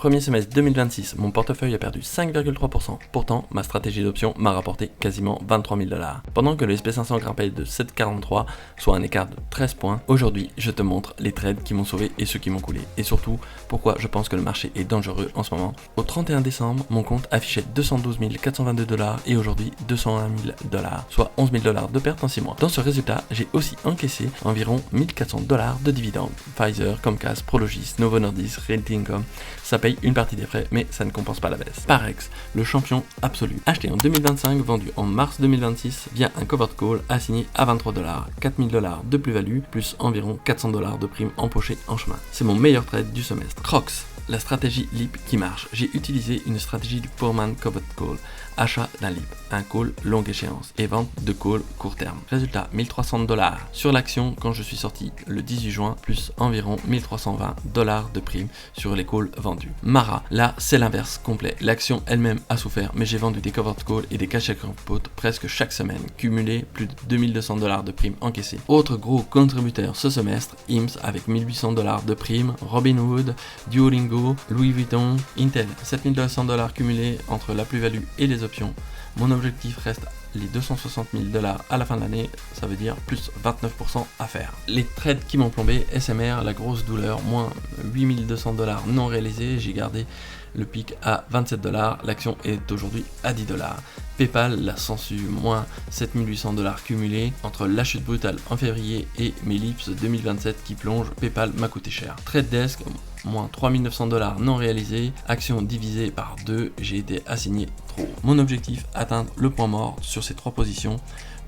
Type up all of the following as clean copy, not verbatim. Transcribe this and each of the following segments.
Premier semestre 2026, mon portefeuille a perdu 5,3%. Pourtant, ma stratégie d'option m'a rapporté quasiment 23 000 $. Pendant que le SP500 grimpait de 7,43, soit un écart de 13 points, aujourd'hui, je te montre les trades qui m'ont sauvé et ceux qui m'ont coulé. Et surtout, pourquoi je pense que le marché est dangereux en ce moment. Au 31 décembre, mon compte affichait 212 422 $ et aujourd'hui 201 000 $, soit 11 000 $ de perte en 6 mois. Dans ce résultat, j'ai aussi encaissé environ 1400 $ de dividendes. Pfizer, Comcast, Prologis, Novo Nordisk, Realty Income, ça paye une partie des frais, mais ça ne compense pas la baisse. Parex, le champion absolu. Acheté en 2025, vendu en mars 2026 via un covered call assigné à 23 $, 4 000 $ de plus-value, plus environ 400 $ de primes empochées en chemin. C'est mon meilleur trade du semestre. Crocs, la stratégie LIP qui marche. J'ai utilisé une stratégie du Poorman Covered Call. Achat d'un LIP, un call longue échéance et vente de call court terme. Résultat, 1300 $ sur l'action quand je suis sorti le 18 juin, plus environ 1320 $ de prime sur les calls vendus. Mara, là c'est l'inverse complet. L'action elle-même a souffert, mais j'ai vendu des covered calls et des cash pot presque chaque semaine. Cumulé, plus de 2200 $ de primes encaissées. Autre gros contributeur ce semestre, IMS avec 1800 $ de primes, Robinhood, Duolingo, Louis Vuitton, Intel, 7200 $ cumulés entre la plus-value et les options. Mon objectif reste les 260 000 $ à la fin de l'année, ça veut dire plus 29% à faire. Les trades qui m'ont plombé, SMR, la grosse douleur, moins 8200 $ non réalisés, j'ai gardé le pic à 27 $, l'action est aujourd'hui à 10 $. PayPal, la censure, moins 7800 $ cumulés entre la chute brutale en février et mes lips 2027 qui plongent, PayPal m'a coûté cher. Trade Desk, moins 3900 $ non réalisés, action divisée par 2, j'ai été assigné trop. Mon objectif, atteindre le point mort sur ces 3 positions.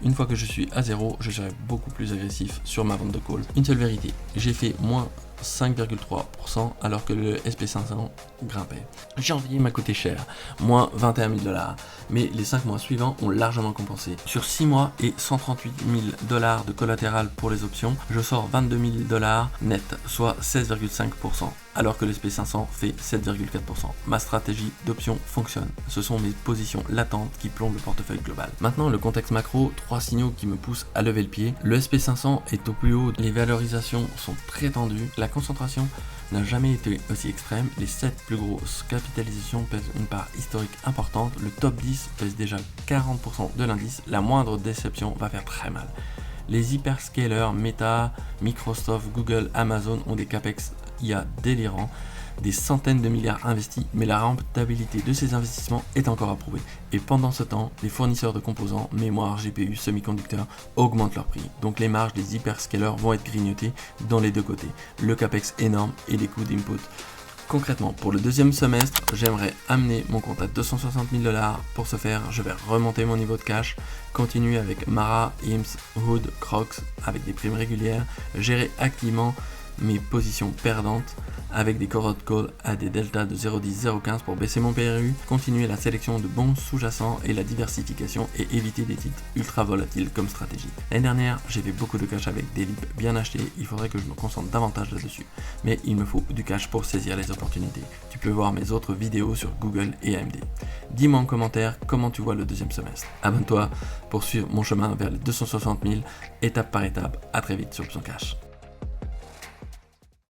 Une fois que je suis à 0, je serai beaucoup plus agressif sur ma vente de call. Une seule vérité, j'ai fait moins 5,3% alors que le SP500 grimpait. Janvier m'a coûté cher, moins 21 000 $, mais les 5 mois suivants ont largement compensé. Sur 6 mois et 138 000 $ de collatéral pour les options, je sors 22 000 $ net, soit 16,5%, alors que le SP500 fait 7,4%. Ma stratégie d'option fonctionne. Ce sont mes positions latentes qui plombent le portefeuille global. Maintenant, le contexte macro, 3 signaux qui me poussent à lever le pied. Le SP500 est au plus haut, les valorisations sont très tendues, la concentration n'a jamais été aussi extrême, les 7 plus grosses capitalisations pèsent une part historique importante, le top 10 pèse déjà 40% de l'indice, la moindre déception va faire très mal. Les hyperscalers, Meta, Microsoft, Google, Amazon ont des capex IA délirants, des centaines de milliards investis, mais la rentabilité de ces investissements est encore à prouver. Et pendant ce temps, les fournisseurs de composants, mémoire, GPU, semi-conducteurs augmentent leurs prix. Donc les marges des hyperscalers vont être grignotées dans les deux côtés. Le capex énorme et les coûts d'input. Concrètement, pour le deuxième semestre, j'aimerais amener mon compte à 260 000 $. Pour ce faire, je vais remonter mon niveau de cash, continuer avec Mara, IMS, Hood, Crocs avec des primes régulières, gérer activement mes positions perdantes avec des covered calls à des deltas de 0,10-0,15 pour baisser mon PRU, continuer la sélection de bons sous-jacents et la diversification et éviter des titres ultra volatiles comme stratégie. L'année dernière, j'ai fait beaucoup de cash avec des LIP bien achetés, il faudrait que je me concentre davantage là-dessus. Mais il me faut du cash pour saisir les opportunités. Tu peux voir mes autres vidéos sur Google et AMD. Dis-moi en commentaire comment tu vois le deuxième semestre. Abonne-toi pour suivre mon chemin vers les 260 000 étape par étape. À très vite sur Option Cash.